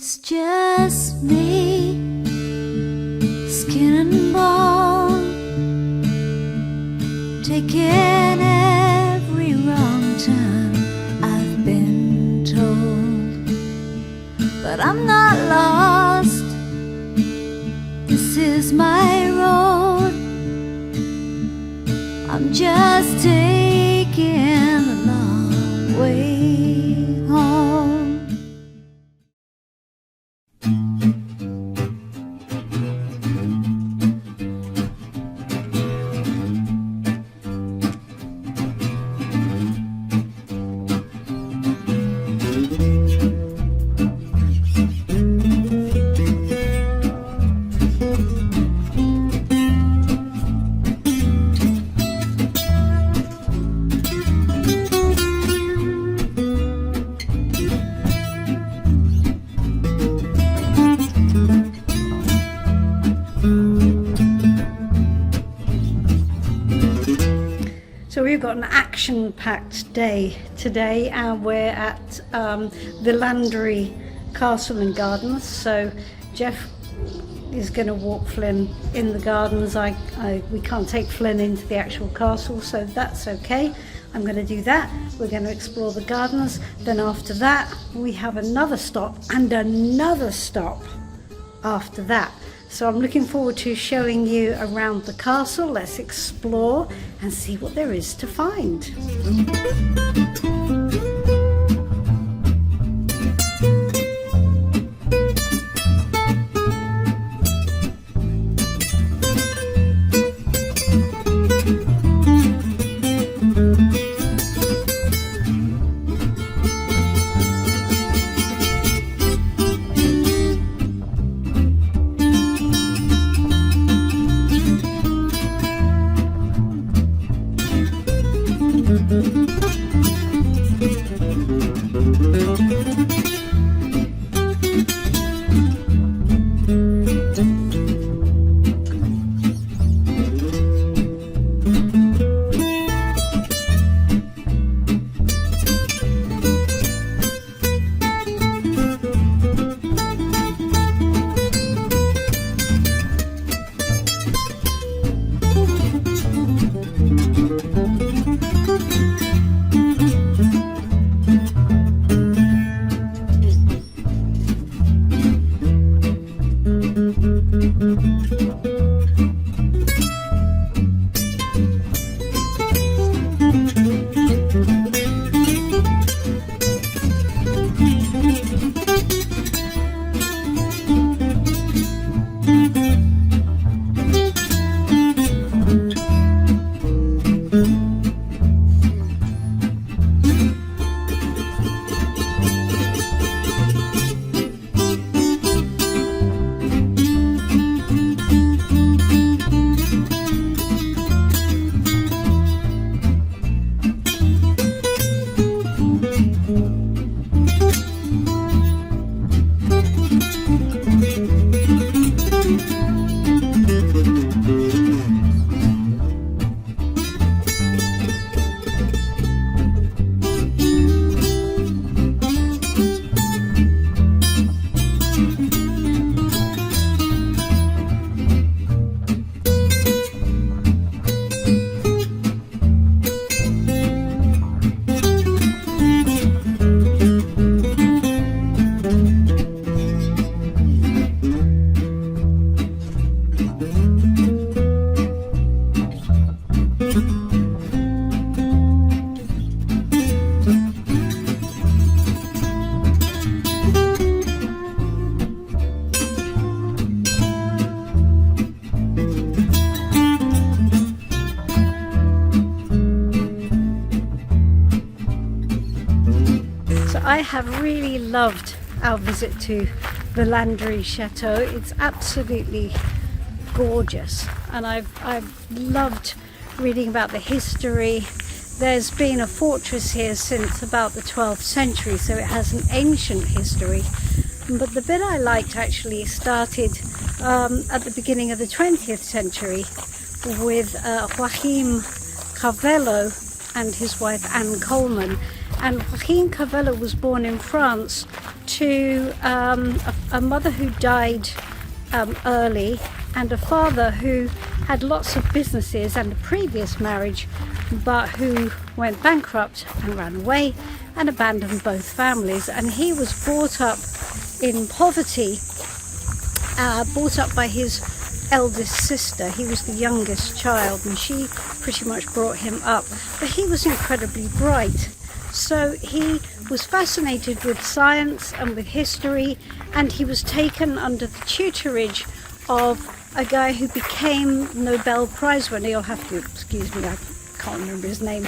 It's just me, skin and bone, taking every wrong turn I've been told. But I'm not lost, this is my road. I'm just taking the long way home. So we've got an action-packed day today, and we're at the Landry Castle and Gardens. So Geoff is going to walk Flynn in the gardens. We can't take Flynn into the actual castle, so that's okay. I'm going to do that. We're going to explore the gardens. Then after that, we have another stop and another stop after that. So I'm looking forward to showing you around the castle. Let's explore and see what there is to find. I have really loved our visit to the Landry Chateau. It's absolutely gorgeous, and I've loved reading about the history. There's been a fortress here since about the 12th century, so it has an ancient history. But the bit I liked actually started at the beginning of the 20th century with Joachim Cavello and his wife Anne Coleman. And Joachim Cavello was born in France to a mother who died early, and a father who had lots of businesses and a previous marriage, but who went bankrupt and ran away and abandoned both families. And he was brought up in poverty, brought up by his eldest sister. He was the youngest child, and she pretty much brought him up. But he was incredibly bright. So he was fascinated with science and with history, and he was taken under the tutorage of a guy who became Nobel Prize winner. You'll have to excuse me, I can't remember his name,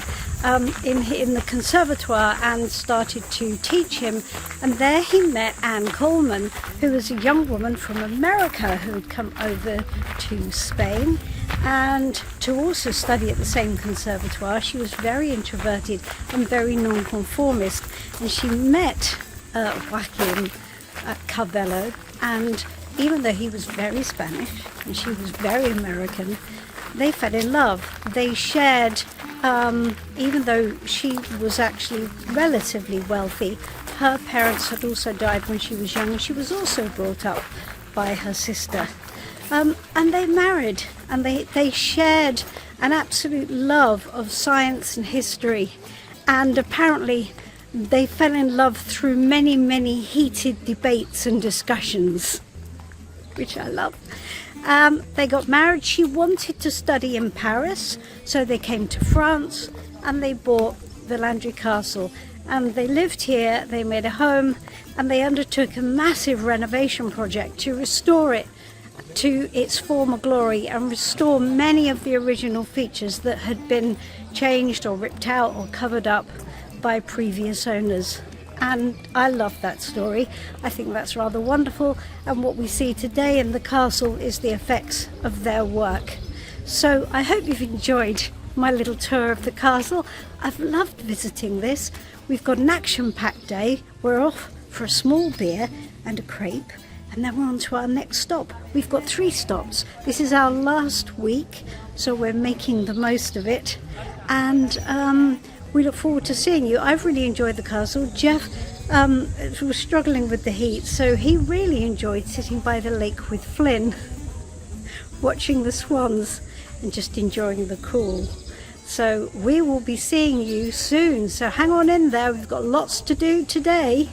in the conservatoire, and started to teach him. And there he met Anne Coleman, who was a young woman from America who had come over to Spain and to also study at the same conservatoire. She was very introverted and very nonconformist, and she met Joaquin Carvello, and even though he was very Spanish and she was very American, they fell in love. They shared, even though she was actually relatively wealthy, her parents had also died when she was young, and she was also brought up by her sister. And they married, and they shared an absolute love of science and history, and apparently they fell in love through many, many heated debates and discussions, which I love. They got married. She wanted to study in Paris, so they came to France and they bought the Landry Castle, and they lived here. They made a home, and they undertook a massive renovation project to restore it to its former glory and restore many of the original features that had been changed or ripped out or covered up by previous owners. And I love that story. I think that's rather wonderful, and what we see today in the castle is the effects of their work. So I hope you've enjoyed my little tour of the castle. I've loved visiting this. We've got an action-packed day. We're off for a small beer and a crepe, and then we're on to our next stop. We've got 3 stops. This is our last week, so we're making the most of it, and we look forward to seeing you. I've really enjoyed the castle. Geoff was struggling with the heat, so he really enjoyed sitting by the lake with Flynn, watching the swans and just enjoying the cool. So we will be seeing you soon, so hang on in there. We've got lots to do today.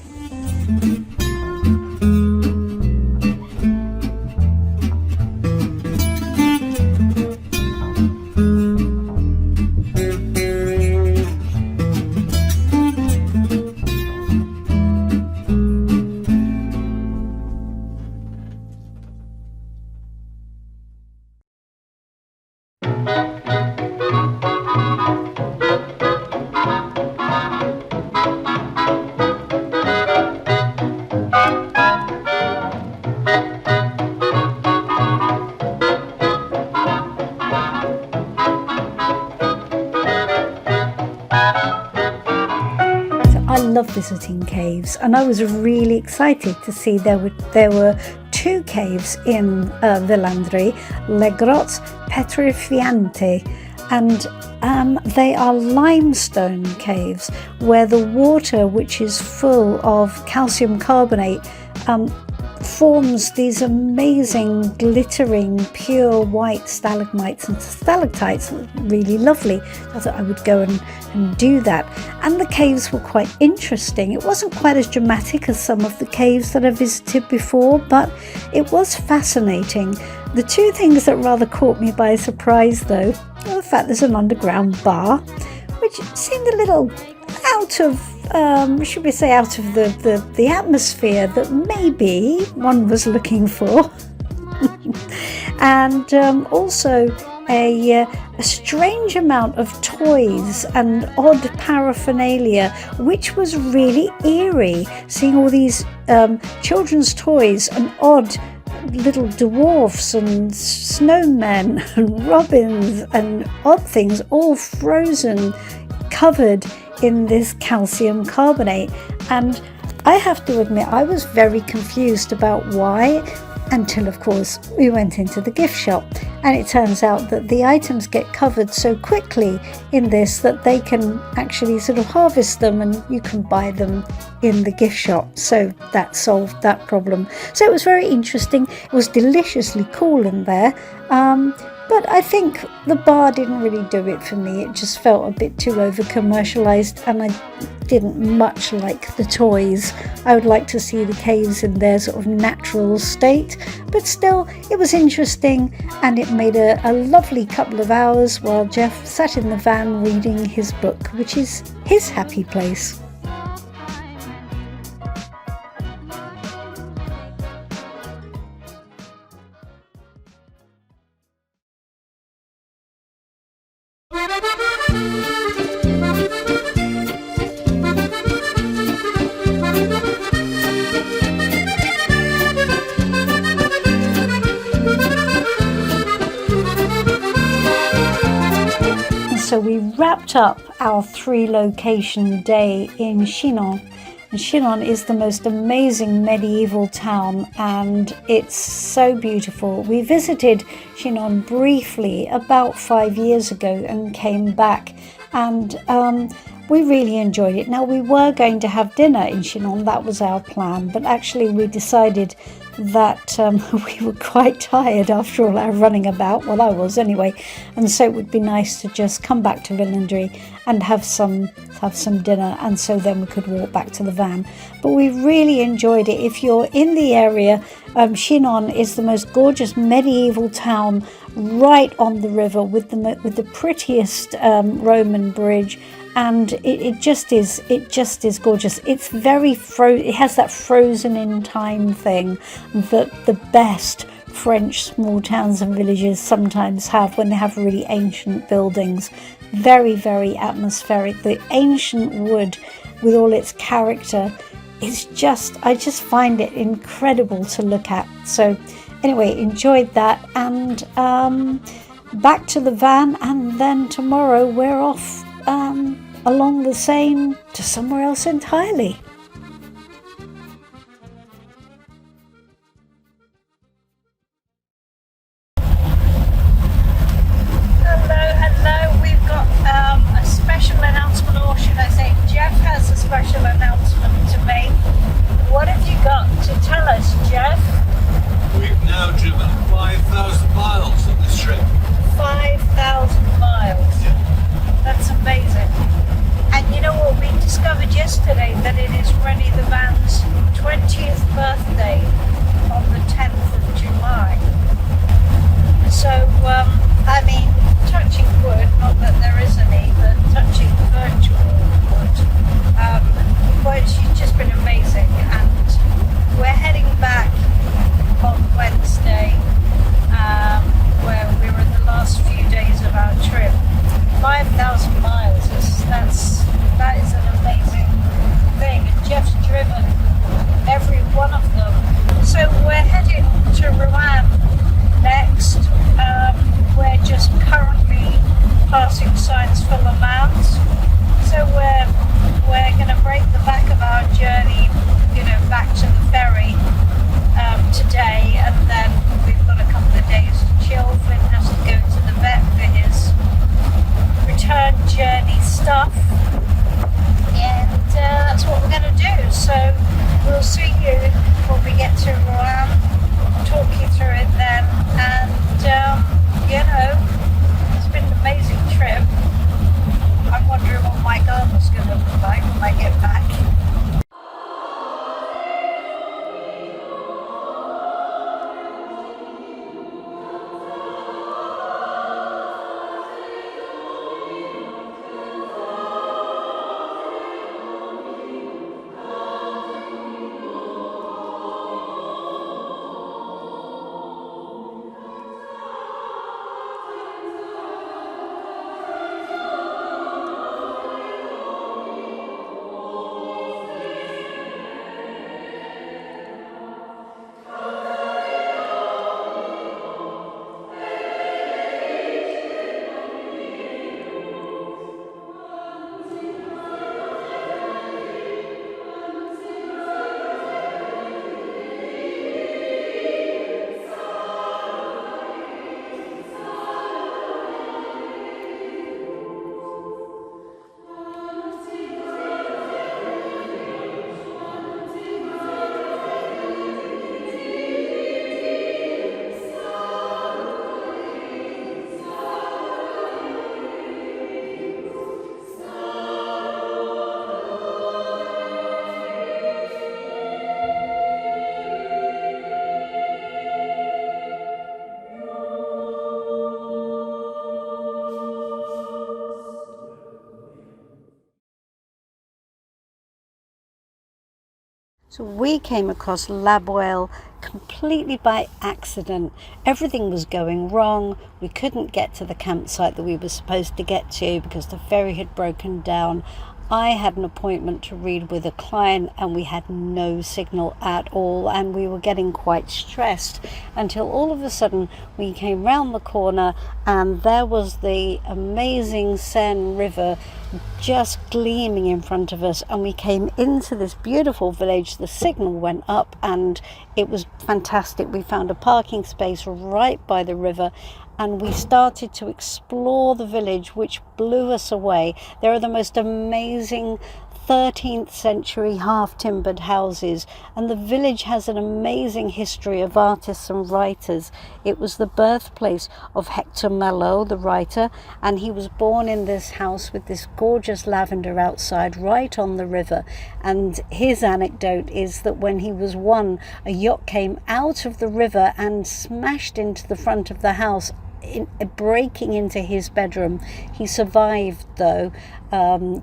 Visiting caves, and I was really excited to see there were 2 caves in the Landry, Le Grottes Petrifianti, and they are limestone caves where the water, which is full of calcium carbonate, forms these amazing glittering pure white stalagmites and stalactites. Really lovely. I thought I would go and do that, and the caves were quite interesting. It wasn't quite as dramatic as some of the caves that I visited before, but it was fascinating. The 2 things that rather caught me by surprise though were the fact there's an underground bar, which seemed a little out of should we say out of the atmosphere that maybe one was looking for. And also a strange amount of toys and odd paraphernalia, which was really eerie, seeing all these children's toys and odd little dwarfs and snowmen and robins and odd things, all frozen, covered in this calcium carbonate. And I have to admit, I was very confused about why, until of course we went into the gift shop And it turns out that the items get covered so quickly in this that they can actually sort of harvest them and you can buy them in the gift shop. So that solved that problem. So it was very interesting. It was deliciously cool in there. But I think the bar didn't really do it for me. It just felt a bit too over-commercialised, and I didn't much like the toys. I would like to see the caves in their sort of natural state. But still, it was interesting, and it made a lovely couple of hours while Geoff sat in the van reading his book, which is his happy place. So we wrapped up our 3-location day in Chinon. And Chinon is the most amazing medieval town, and it's so beautiful. We visited Chinon briefly about 5 years ago and came back, and we really enjoyed it. Now, we were going to have dinner in Chinon, that was our plan, but actually we decided that we were quite tired after all our running about. Well, I was anyway, and so it would be nice to just come back to Villandry and have some dinner, and so then we could walk back to the van. But we really enjoyed it. If you're in the area, Chinon is the most gorgeous medieval town right on the river with the prettiest Roman bridge. And it just is gorgeous. It's very it has that frozen in time thing that the best French small towns and villages sometimes have when they have really ancient buildings. Very, very atmospheric. The ancient wood with all its character is I just find it incredible to look at. So anyway, enjoyed that, and back to the van, and then tomorrow we're off along the Seine to somewhere else entirely. Hello, we've got a special announcement, or should I say Geoff has a special announcement to make. What have you got to tell us, Geoff? We've now driven 5,000 miles on this trip. 5,000 miles. Yeah. That's amazing. And you know what, we discovered yesterday that it is So we came across Laboel completely by accident. Everything was going wrong. We couldn't get to the campsite that we were supposed to get to because the ferry had broken down. I had an appointment to read with a client and we had no signal at all, and we were getting quite stressed until all of a sudden we came round the corner and there was the amazing Seine River just gleaming in front of us, and we came into this beautiful village. The signal went up and it was fantastic. We found a parking space right by the river and we started to explore the village, which blew us away. There are the most amazing 13th century half-timbered houses, and the village has an amazing history of artists and writers. It was the birthplace of Hector Malot, the writer, and he was born in this house with this gorgeous lavender outside right on the river. And his anecdote is that when he was one, a yacht came out of the river and smashed into the front of the house, breaking into his bedroom. He survived though,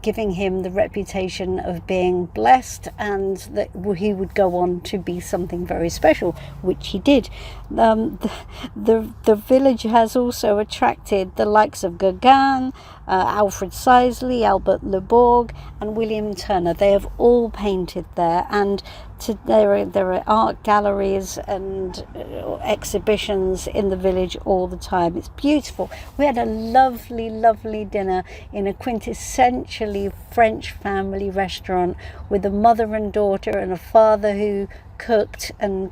giving him the reputation of being blessed, and that he would go on to be something very special, which he did. The village has also attracted the likes of Gauguin, Alfred Sisley, Albert Le Bourg and William Turner. They have all painted there, and there are art galleries and exhibitions in the village all the time. It's beautiful. We had a lovely dinner in a quintessentially French family restaurant with a mother and daughter and a father who cooked, and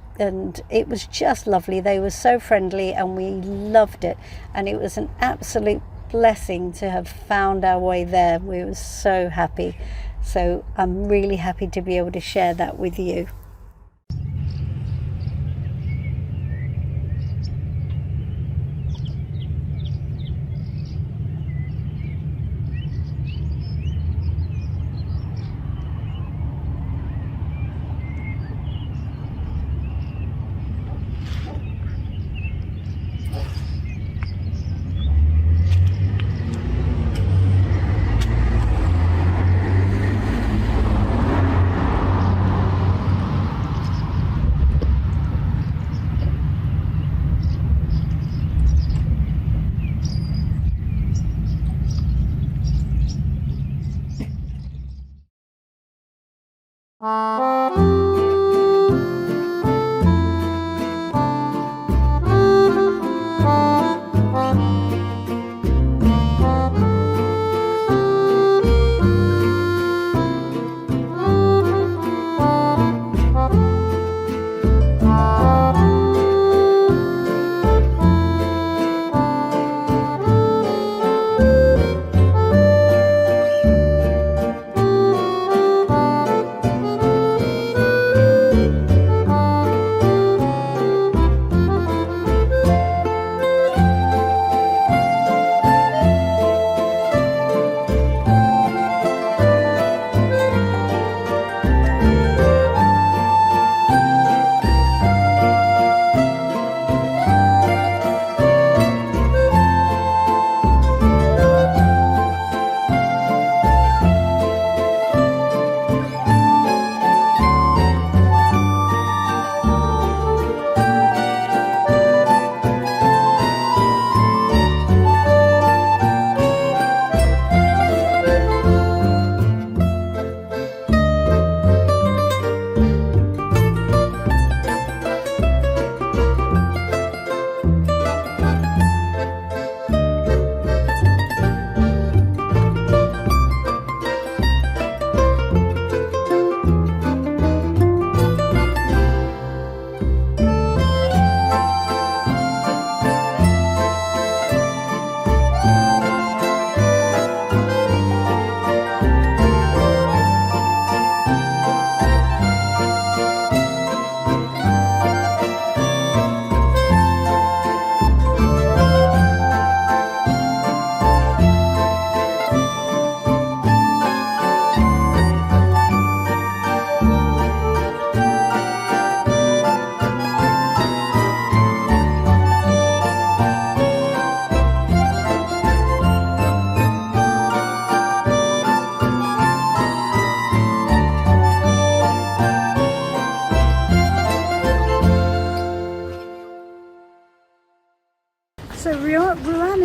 it was just lovely. They were so friendly and we loved it, and it was an absolute blessing to have found our way there. We were so happy. So I'm really happy to be able to share that with you.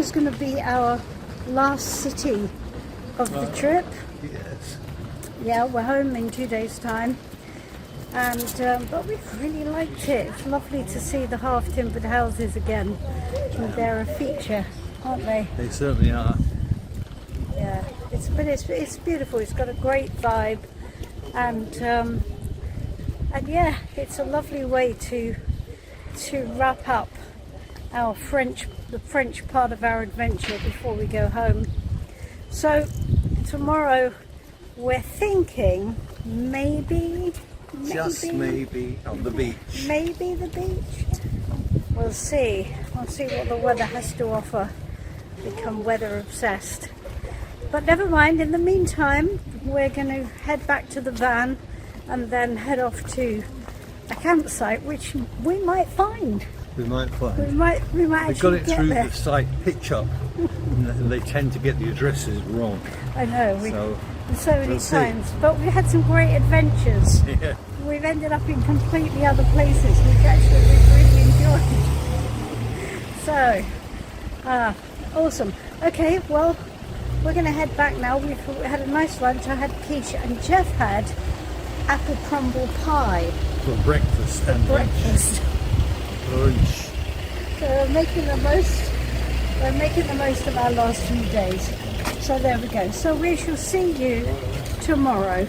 is going to be our last city of the trip. Yes. Yeah, we're home in 2 days' time, and but we've really liked it. It's lovely to see the half-timbered houses again, and they're a feature, aren't they? They certainly are. Yeah, it's beautiful. It's got a great vibe, and yeah, it's a lovely way to wrap up the French part of our adventure before we go home. So tomorrow we're thinking maybe Just maybe on the beach. maybe the beach. We'll see what the weather has to offer. Become weather obsessed. But never mind, in the meantime, we're going to head back to the van and then head off to a campsite, which we might find. We might find. We might We've got actually it get through there. the site pitch up, and they tend to get the addresses wrong. I know, so many we'll see. times. But we had some great adventures. Yeah. We've ended up in completely other places, which actually we've really enjoyed. So, awesome. Okay, well, we're going to head back now. We had a nice lunch. I had quiche, and Geoff had apple crumble pie For breakfast for and breakfast. lunch. So we're making the most of our last few days. So there we go. So we shall see you tomorrow.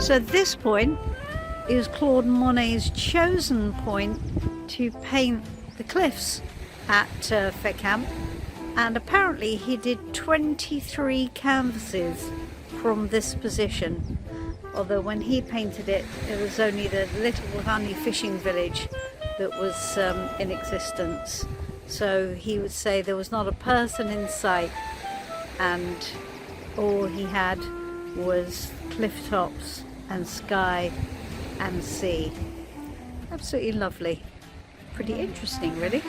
So this point is Claude Monet's chosen point to paint the cliffs at Fécamp, and apparently he did 23 canvases from this position, although when he painted it, it was only the little honey fishing village that was in existence. So he would say there was not a person in sight, and all he had was cliff tops and sky and sea. Absolutely lovely. Pretty interesting, really.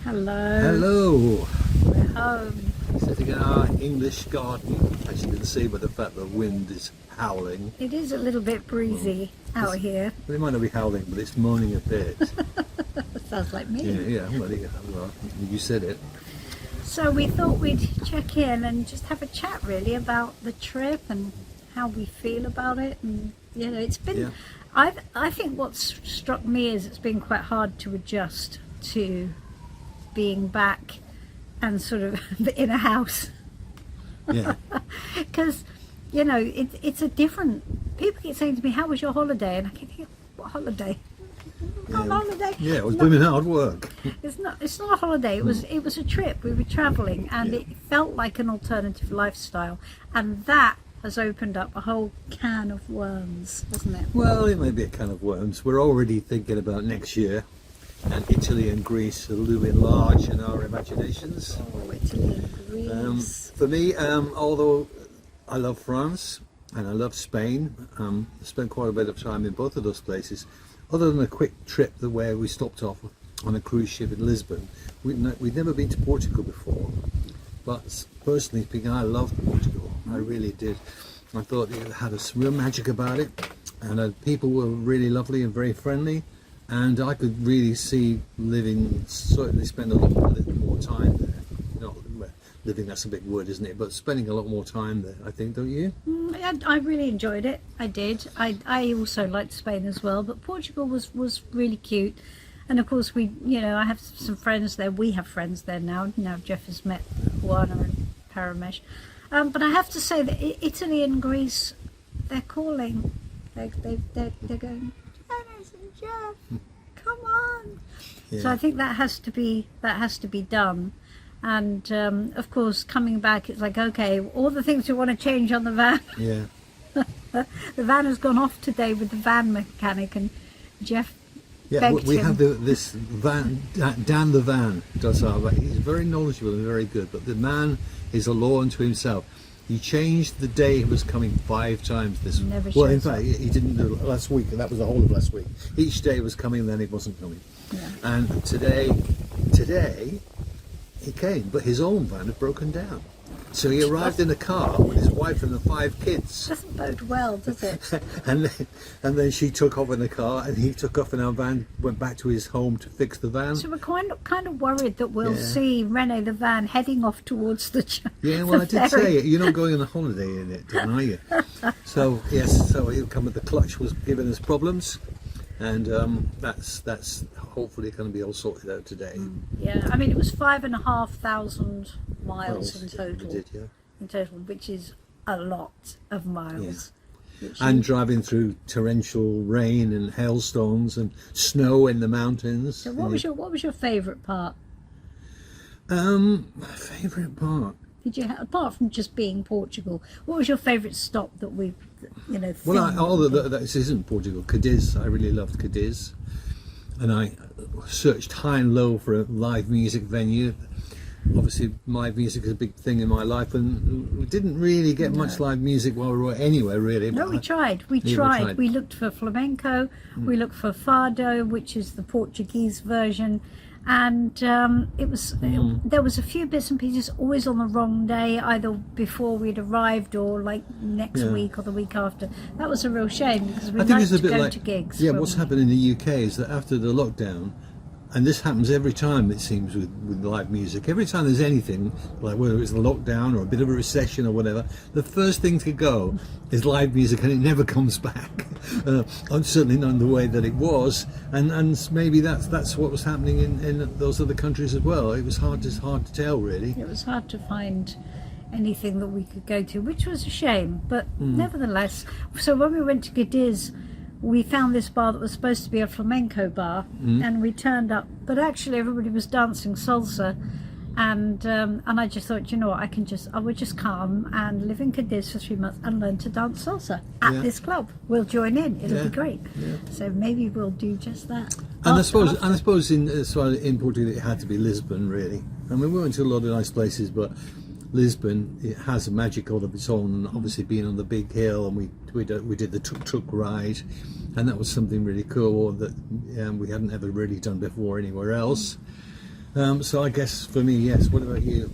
Hello. Hello. We're home. Sitting in our English garden, as you can see by the fact the wind is howling. It is a little bit breezy out here. Well, it might not be howling, but it's moaning a bit. Sounds like me. Well, you said it. So we thought we'd check in and just have a chat really about the trip and how we feel about it. And you know, it's been. Yeah. I think what's struck me is it's been quite hard to adjust to being back and sort of in a house. Yeah. Because you know it's a different. People keep saying to me, "How was your holiday?" And I keep thinking, "What holiday? Not a holiday." Yeah, it was No. blooming hard work. It's not a holiday. It was a trip. We were travelling, and Yeah. it felt like an alternative lifestyle, and that has opened up a whole can of worms, hasn't it? Well, it may be a can of worms. We're already thinking about next year, and Italy and Greece are looming large in our imaginations. Oh, Italy and Greece. For me, although I love France and I love Spain, I spent quite a bit of time in both of those places. Other than a quick trip where we stopped off on a cruise ship in Lisbon, we'd never been to Portugal before. But personally speaking, I loved Portugal. I really did. I thought it had a real magic about it, and people were really lovely and very friendly. And I could really see certainly spend a lot more time there. Not living, that's a big word, isn't it? But spending a lot more time there, I think, don't you? I really enjoyed it. I did. I also liked Spain as well, but Portugal was really cute. And of course, I have some friends there. We have friends there now. Now Geoff has met Juana and Paramesh. But I have to say that Italy and Greece, they're calling. They're going, Janis and Geoff, come on. Yeah. So I think that has to be done. And of course, coming back, it's like, okay, all the things we want to change on the van. Yeah. The van has gone off today with the van mechanic, and Geoff. Yeah, we have this van, Dan the van does our van. He's very knowledgeable and very good, but the man is a law unto himself. He changed the day he was coming 5 times this week. Never Well, in shows fact, he didn't do it last week, and that was the whole of last week. Each day was coming, then it wasn't coming. Yeah. And today he came, but his own van had broken down. So he arrived in a car with his wife and the 5 kids. Doesn't bode well, does it? and then she took off in the car, and he took off in our van, went back to his home to fix the van. So we're kind of worried that we'll Yeah. see Rene the van heading off towards the Yeah, well, I did ferry. say it. You're not going on a holiday in it, are you? So yes, so he'll come with the clutch was giving us problems, and that's hopefully going to be all sorted out today. Yeah, I mean it was 5,500 miles in total. We did, yeah. In total, which is a lot of miles. Which And is- driving through torrential rain and hailstones and snow in the mountains. so what was your favourite part? My favourite part? Did you apart from just being Portugal, what was your favourite stop that we, Well, filmed? although this isn't Portugal, Cadiz. I really loved Cadiz, and I searched high and low for a live music venue. Obviously, live music is a big thing in my life, and we didn't really get much live music while we were anywhere, really. No, but we I- tried. we tried. We looked for flamenco. We looked for fado, which is the Portuguese version, and there was a few bits and pieces always on the wrong day, either before we'd arrived or like next Yeah. week or the week after. That was a real shame because we I think like it's a to bit go like to gigs. yeah. when What's we- happened in the UK is that after the lockdown, and this happens every time it seems with live music. Every time there's anything like whether it's the lockdown or a bit of a recession or whatever, the first thing to go is live music, and it never comes back. And certainly not in the way that it was, and maybe that's what was happening in those other countries as well. It was hard to tell really. It was hard to find anything that we could go to, which was a shame, but nevertheless. So when we went to Cadiz, we found this bar that was supposed to be a flamenco bar, and we turned up, but actually everybody was dancing salsa, and I just thought, you know what, I would just come and live in Cadiz for 3 months and learn to dance salsa at Yeah. this club. We'll join in; it'll Yeah. be great. Yeah. So maybe we'll do just that. And I suppose in Portugal it had to be Lisbon really. I mean, we went to a lot of nice places, but Lisbon, it has a magic all of its own. Obviously, being on the big hill, and we did the tuk-tuk ride, and that was something really cool that we hadn't ever really done before anywhere else. So I guess for me, yes. What about you?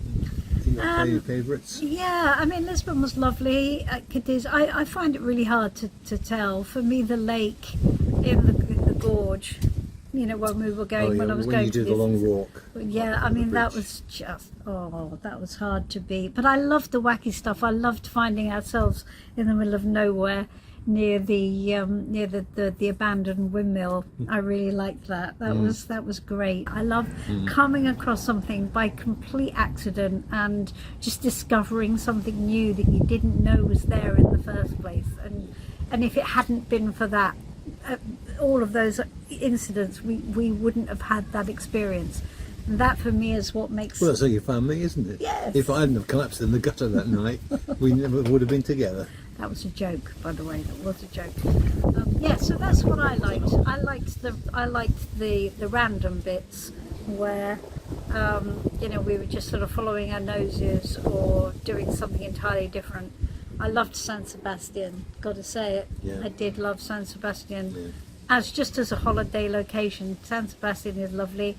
Do you have any favourites? Yeah, I mean, Lisbon was lovely. Cadiz, I find it really hard to tell. For me, the lake in the gorge, you know, when we were going, when I was when going you to do the long walk. Yeah, I mean, that was just, that was hard to beat. But I loved the wacky stuff. I loved finding ourselves in the middle of nowhere near the abandoned windmill. I really liked that. That was great. I love coming across something by complete accident and just discovering something new that you didn't know was there in the first place. And if it hadn't been for that, all of those incidents, we wouldn't have had that experience. And that for me is what makes... Well, that's how you found me, isn't it? Yes. If I hadn't have collapsed in the gutter that night, we never would have been together. That was a joke, by the way. That was a joke. Yeah, so that's what I liked. I liked the random bits where you know, we were just sort of following our noses or doing something entirely different. I loved San Sebastian. Got to say it. Yeah. I did love San Sebastian. Yeah. Just as a holiday location, San Sebastian is lovely.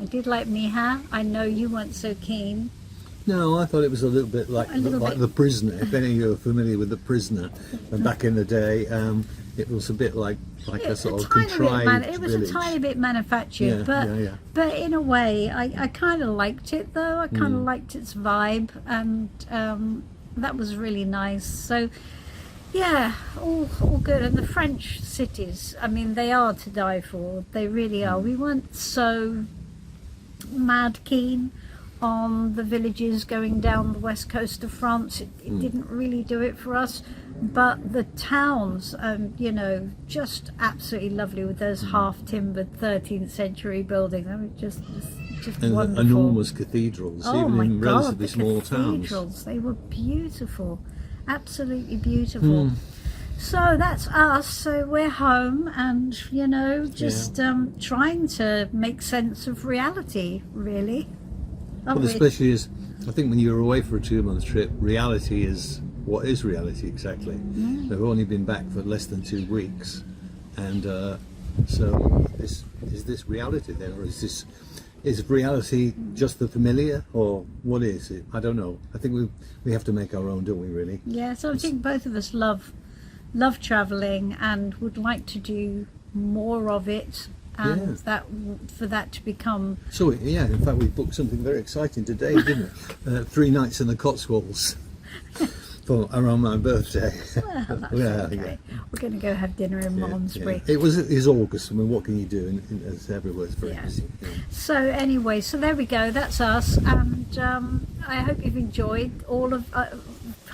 I did like Mija. I know you weren't so keen. No, I thought it was a little bit like The Prisoner. If any of you are familiar with The Prisoner, and back in the day, it was a bit like a sort of contrived it was village. a tiny bit manufactured, but in a way, I kind of liked it though. I kind of liked its vibe, and that was really nice. So yeah, all good. And the French cities, I mean, they are to die for. They really are. We weren't so mad keen on the villages going down the west coast of France. It didn't really do it for us, but the towns, you know, just absolutely lovely with those half-timbered 13th century buildings. I mean, just and wonderful. Enormous cathedrals, even in relatively small towns. Cathedrals, they were beautiful, absolutely beautiful. So that's us. So we're home, and you know, just trying to make sense of reality, really. Well, especially as I think when you're away for a 2-month trip, reality is what is reality exactly. They've only been back for less than 2 weeks, and so is this reality then, or is reality just the familiar, or what is it? I don't know. I think we have to make our own, don't we? Really? Yeah. So I think both of us love travelling and would like to do more of it. And for that to become... So yeah, in fact we booked something very exciting today, didn't we? 3 nights in the Cotswolds for around my birthday. Well, that's okay. We're going to go have dinner in Malmesbury. It is August. I mean, what can you do? It's everywhere. It's very busy. So anyway, so there we go. That's us, and I hope you've enjoyed all of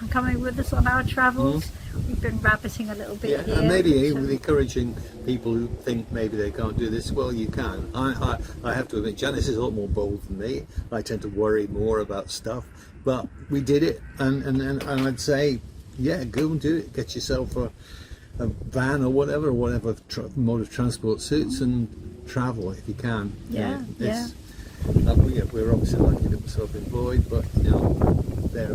coming with us on our travels. We've been rabbiting a little bit here. And maybe with encouraging people who think maybe they can't do this. Well, you can. I have to admit, Janis is a lot more bold than me. I tend to worry more about stuff, but we did it, and I'd say, yeah, go and do it. Get yourself a van or whatever mode of transport suits, and travel if you can. We're obviously lucky that we're self-employed, but you know, there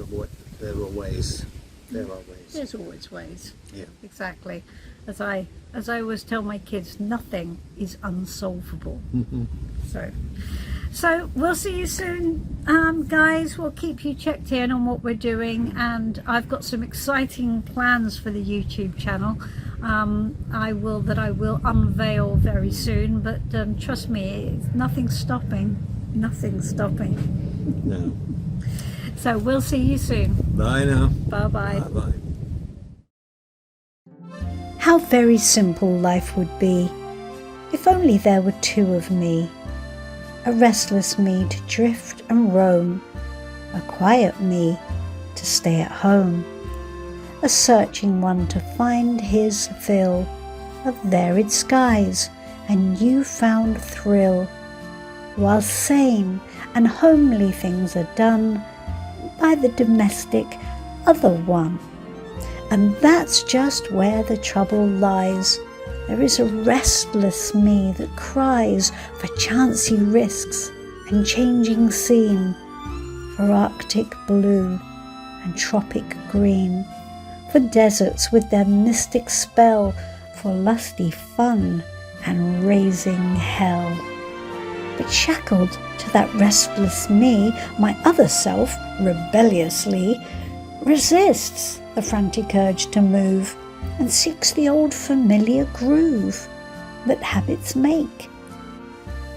are ways. There's always ways. Yeah. Exactly. As I always tell my kids, nothing is unsolvable. So we'll see you soon, guys. We'll keep you checked in on what we're doing, and I've got some exciting plans for the YouTube channel. I will unveil very soon, but trust me, nothing's stopping. No. So we'll see you soon. Bye now. Bye-bye. Bye-bye. How very simple life would be if only there were 2 of me. A restless me to drift and roam, a quiet me to stay at home, a searching one to find his fill of varied skies and new-found thrill, while sane and homely things are done by the domestic other one. And that's just where the trouble lies. There is a restless me that cries for chancy risks and changing scene, for Arctic blue and tropic green, for deserts with their mystic spell, for lusty fun and raising hell. But shackled to that restless me, my other self, rebelliously, resists the frantic urge to move and seeks the old familiar groove that habits make.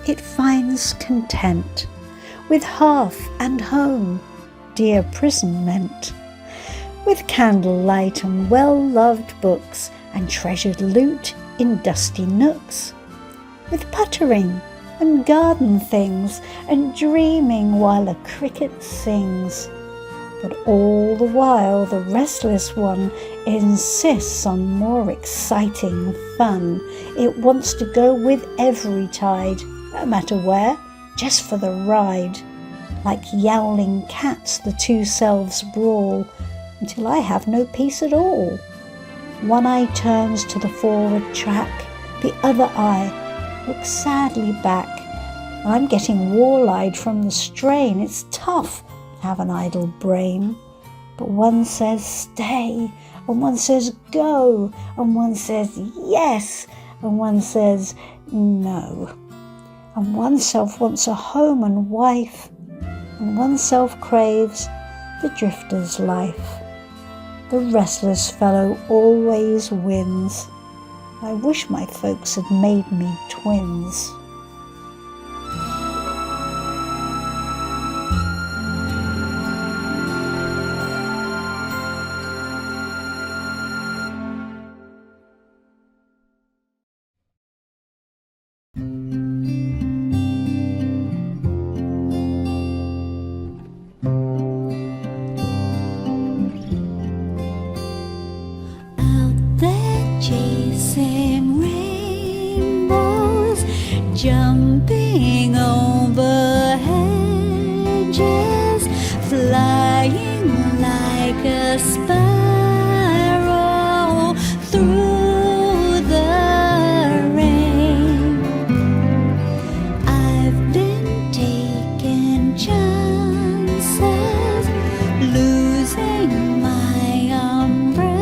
It finds content with hearth and home, dear prison meant, with candlelight and well-loved books and treasured loot in dusty nooks, with puttering and garden things and dreaming while a cricket sings. But all the while the restless one insists on more exciting fun. It wants to go with every tide, no matter where, just for the ride. Like yowling cats the two selves brawl, until I have no peace at all. One eye turns to the forward track, the other eye looks sadly back. I'm getting wall-eyed from the strain. It's tough to have an idle brain. But one says stay, and one says go, and one says yes, and one says no. And oneself wants a home and wife, and oneself craves the drifter's life. The restless fellow always wins. I wish my folks had made me twins. Chasing rainbows, jumping over hedges, flying like a sparrow through the rain. I've been taking chances, losing my umbrella.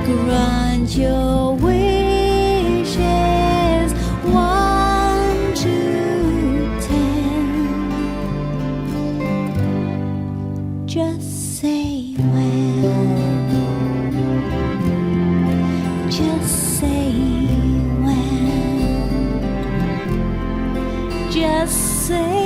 Grant your wishes 1 to 10. Just say when. Just say when. Just say